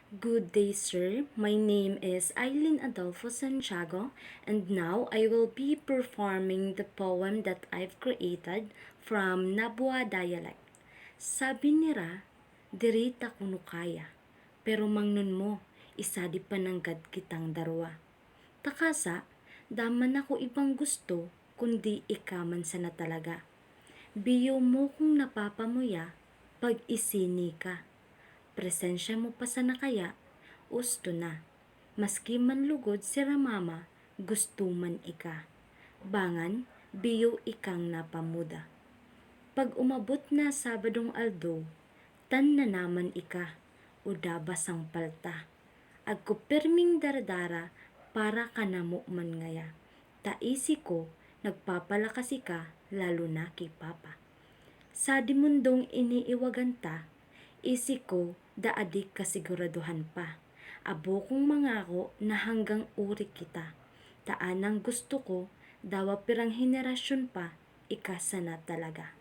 Good day, sir. My name is Eileen Adolfo Santiago, and now I will be performing the poem that I've created from Nabua dialect. Sabi nira, diri ta kuno kaya, pero mangnon mo, isa di pananggad kitang darwa. Takasa, daman ako ibang gusto, kundi ikaman sana talaga. Biyo mo kung napapamuya, pag isini ka. Presensya mo pa sana kaya, usto na. Maski man lugod si Ramama, gusto man ika. Bangan, biyo ikang napamuda. Pag umabot na Sabadong Aldo, tan na naman ika, udabas ang palta. Agko perming daradara, para ka na mo man ngaya. Taisi ko, nagpapalakas ika, lalo na kay Papa. Sa di mundong iniiwagan ta, isi ko daadik kasiguraduhan pa. Abo kong mangako na hanggang uri kita. Taanang gusto ko, dawa pirang henerasyon pa, ikasa na talaga.